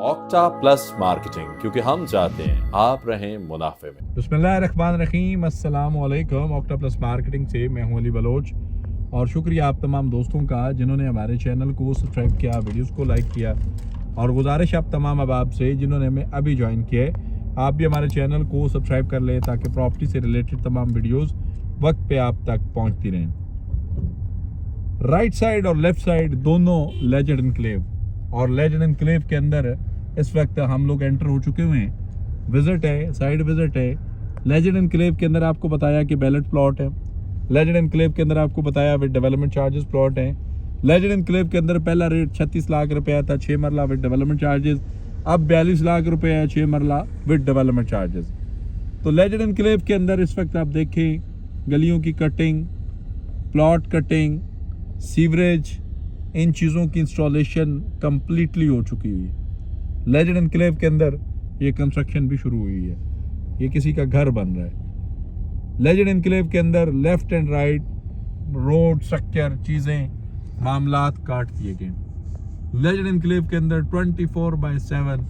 Octa plus marketing, क्योंकि हम चाहते हैं आप रहें मुनाफे में। बिस्मिल्लाहिर्रहमानिर्रहीम, अस्सलाम वालेकुम। ऑक्टा प्लस मार्केटिंग से मैं हूं अली बलोच और शुक्रिया आप तमाम दोस्तों का जिन्होंने हमारे चैनल को सब्सक्राइब किया, वीडियोस को लाइक किया। और गुजारिश आप तमाम अहबाब से जिन्होंने हमें अभी ज्वाइन किया है, आप भी हमारे चैनल को सब्सक्राइब कर लें ताकि प्रॉपर्टी से रिलेटेड तमाम वीडियोज़ वक्त पर आप तक पहुँचती रहें। राइट साइड और लेफ्ट साइड दोनों लेजेंड एनक्लेव, और लेजेंड एनक्लेव के अंदर इस वक्त हम लोग एंटर हो चुके हुए हैं। विजिट है, साइड विजिट है। लेजेंड एनक्लेव के अंदर आपको बताया कि बैलेट प्लॉट है। लेजेंड एनक्लेव के अंदर आपको बताया विद डेवलपमेंट चार्जेस प्लॉट है। लेजेंड एनक्लेव के अंदर पहला रेट 36 लाख रुपया था 6 मरला विद डेवलपमेंट चार्जेस, अब 42 लाख रुपये है 6 मरला विद डेवलपमेंट चार्जेस। तो लेजेंड एनक्लेव के अंदर इस वक्त आप देखें गलियों की कटिंग, प्लॉट कटिंग, सीवरेज, इन चीज़ों की इंस्टॉलेशन कम्प्लीटली हो चुकी हुई है। लेजेंड एनक्लेव के अंदर ये कंस्ट्रक्शन भी शुरू हुई है, ये किसी का घर बन रहा है। लेजेंड एनक्लेव के अंदर left and right road structure चीज़ें मामलात काट दिए गए। लेजेंड एनक्लेव के अंदर 24/7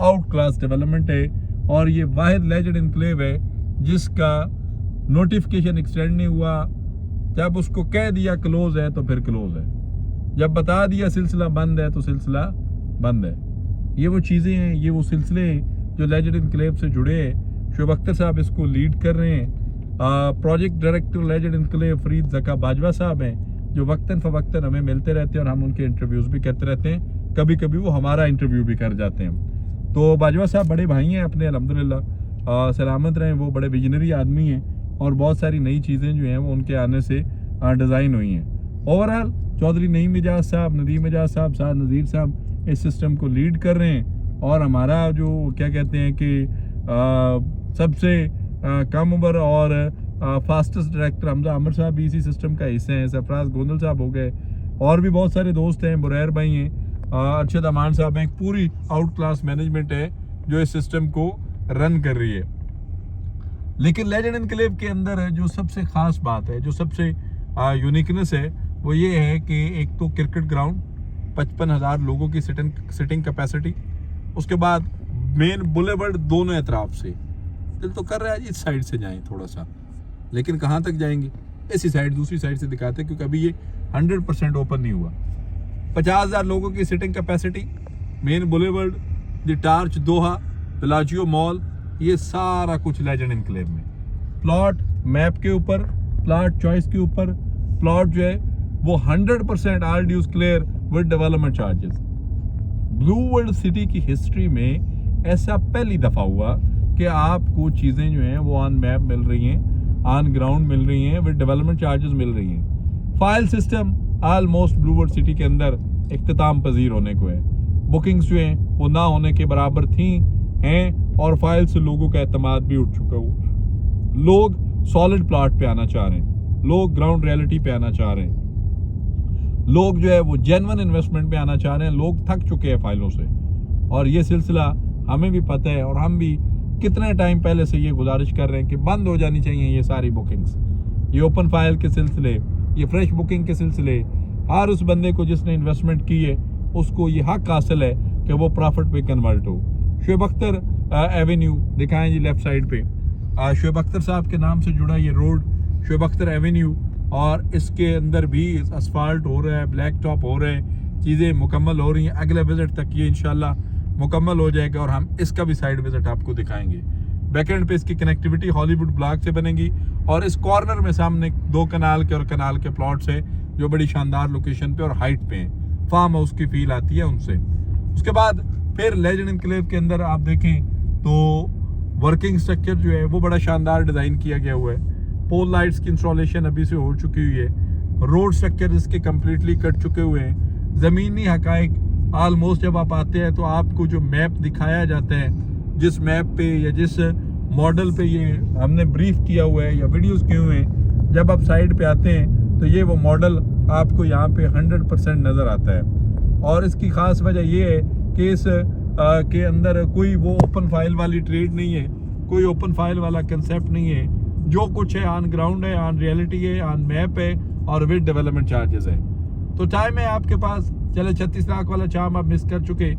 आउट क्लास डेवलपमेंट है, और ये वाहिद लेजेंड एनक्लेव है जिसका नोटिफिकेशन एक्सटेंड नहीं हुआ। जब उसको कह दिया क्लोज है तो फिर क्लोज है, जब बता दिया सिलसिला बंद है तो सिलसिला बंद है। ये वो चीज़ें हैं, ये वो सिलसिले हैं जो लेजेंड एनक्लेव से जुड़े हैं। शुएब अख्तर साहब इसको लीड कर रहे हैं। Project director legend enclave Farid Zaka Bajwa साहब हैं, जो वक्तन फ़वक्तन हमें मिलते रहते हैं और हम उनके इंटरव्यूज़ भी करते रहते हैं। कभी कभी वो हमारा इंटरव्यू भी कर जाते हैं। तो बाजवा साहब बड़े भाई हैं अपने, अल्हम्दुलिल्लाह सलामत रहें। वो बड़े विजनरी आदमी हैं और बहुत सारी नई चीज़ें जो हैं वो उनके आने से डिज़ाइन हुई हैं। ओवरऑल चौधरी नईम मिजाज साहब, नदीम मिजाज साहब, साद नज़ीर साहब इस सिस्टम को लीड कर रहे हैं। और हमारा जो क्या कहते हैं कि सबसे कम उम्र और फास्टेस्ट डायरेक्टर हमजा आमिर साहब भी इसी सिस्टम का हिस्से हैं। सरफराज गोंदल साहब हो गए, और भी बहुत सारे दोस्त हैं, बुरैर भाई हैं, अरशद अमान साहब हैं। पूरी आउट क्लास मैनेजमेंट है जो इस सिस्टम को रन कर रही है। लेकिन लेजेंड एनक्लेव के अंदर जो सबसे ख़ास बात है, जो सबसे यूनिकनेस है, वो ये है कि एक तो क्रिकेट ग्राउंड 55,000 लोगों की सिटिंग कैपेसिटी, उसके बाद मेन बुलेवर्ड दोनों एतराफ से। दिल तो कर रहा है इस साइड से जाएं थोड़ा सा, लेकिन कहाँ तक जाएंगे, इसी साइड दूसरी साइड से दिखाते हैं क्योंकि अभी ये 100% ओपन नहीं हुआ। 50,000 लोगों की seating capacity, main boulevard, the torch, Doha, पिलाजियो मॉल, ये सारा कुछ लेजेंड एनक्लेव में। प्लॉट मैप के ऊपर, प्लॉट चॉइस के ऊपर, प्लॉट जो है वो 100% are dues clear with development charges. Blue world city की हिस्ट्री में ऐसा पहली दफ़ा हुआ कि आपको चीज़ें जो हैं वो ऑन मैप मिल रही हैं, ऑन ग्राउंड मिल रही हैं, विद डेवलपमेंट चार्जेस मिल रही हैं। File system almost blue world city के अंदर इख्तिताम पजीर होने को है। बुकिंग्स जो हैं वो ना होने के बराबर थी हैं, और फाइल से लोगों का एतमाद भी उठ चुका हुआ। लोग सॉलिड प्लॉट पे आना चाह रहे हैं, लोग ग्राउंड रियलिटी पे आना चाह रहे हैं, लोग जो है वो जेन्युइन इन्वेस्टमेंट पे आना चाह रहे हैं। लोग थक चुके हैं फाइलों से, और ये सिलसिला हमें भी पता है, और हम भी कितने टाइम पहले से ये गुजारिश कर रहे हैं कि बंद हो जानी चाहिए ये सारी बुकिंग्स, ये ओपन फाइल के सिलसिले, ये फ्रेश बुकिंग के सिलसिले। हर उस बंदे को जिसने इन्वेस्टमेंट की है उसको ये हक हासिल है कि वो प्रॉफिट पे कन्वर्ट हो। शुएब अख्तर एवेन्यू दिखाएं जी लेफ्ट साइड पे, शुएब अख्तर साहब के नाम से जुड़ा ये रोड शुएब अख्तर एवेन्यू, और इसके अंदर भी असफाल्ट हो रहा है, ब्लैक टॉप हो रहे हैं, चीज़ें मुकम्मल हो रही हैं। अगले विजिट तक ये इंशाल्लाह मुकम्मल हो जाएगा और हम इसका भी साइड विजिट आपको दिखाएंगे। बैकएंड पे इसकी कनेक्टिविटी हॉलीवुड ब्लॉक से बनेगी, और इस कॉर्नर में सामने 2 कनाल के और कनाल के प्लॉट्स हैं जो बड़ी शानदार लोकेशन पे और हाइट पे हैं। फार्म हाउस की फील आती है उनसे। उसके बाद फिर लेजेंड एनक्लेव के अंदर आप देखें तो वर्किंग स्ट्रक्चर जो है वो बड़ा शानदार डिज़ाइन किया गया हुआ है। पोल लाइट्स की इंस्टॉलेशन अभी से हो चुकी हुई है। रोड स्ट्रक्चर इसके कम्प्लीटली कट चुके हुए हैं। ज़मीनी हकाइक ऑलमोस्ट जब आप आते हैं तो आपको जो मैप दिखाया जाता है, जिस मैप पे या जिस मॉडल पे ये हमने ब्रीफ किया हुआ है या वीडियोस किए हुए हैं, जब आप साइड पे आते हैं तो ये वो मॉडल आपको यहाँ पे 100% नज़र आता है। और इसकी ख़ास वजह ये है कि इस के अंदर कोई वो ओपन फाइल वाली ट्रेड नहीं है, कोई ओपन फाइल वाला कंसेप्ट नहीं है। जो कुछ है ऑन ग्राउंड है, ऑन रियलिटी है, ऑन मैप है, और विद डेवलपमेंट चार्जेस है। तो टाइम है आपके पास, चले 36 लाख वाला चाम आप मिस कर चुके,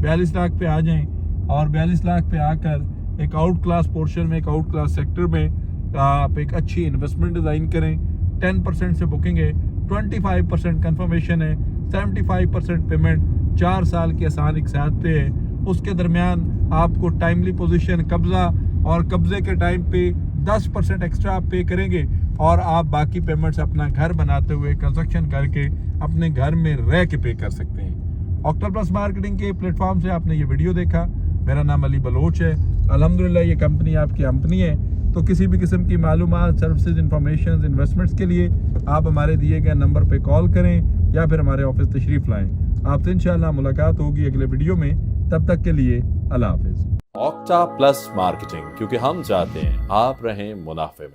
42 लाख पे आ जाएं और 42 लाख पे आकर एक आउट क्लास पोर्शन में, एक आउट क्लास सेक्टर में आप एक अच्छी इन्वेस्टमेंट डिज़ाइन करें। 10% से बुकिंग है, 25% कंफर्मेशन है, 75% पेमेंट 4 साल की आसान एक साथ पे है। उसके दरमियान आपको टाइमली पोजीशन, कब्जा और कब्जे के टाइम पे 10% एक्स्ट्रा आप पे करेंगे और आप बाकी पेमेंट्स अपना घर बनाते हुए कंस्ट्रक्शन करके अपने घर में रह के पे कर सकते हैं। ऑक्टोप्लस मार्केटिंग के प्लेटफॉर्म से आपने ये वीडियो देखा। मेरा नाम अली बलोच है। अल्हम्दुलिल्लाह ये कंपनी आपकी कंपनी है, तो किसी भी किस्म की मालूमात, सर्विसेज, इंफॉर्मेशन, इन्वेस्टमेंट्स के लिए आप हमारे दिए गए नंबर पे कॉल करें या फिर हमारे ऑफिस तशरीफ़ लाएं। आपसे इंशाल्लाह मुलाकात होगी अगले वीडियो में। तब तक के लिए अल्लाह हाफिज़। ऑक्टा प्लस मार्केटिंग, क्योंकि हम चाहते हैं आप रहें मुनाफे में।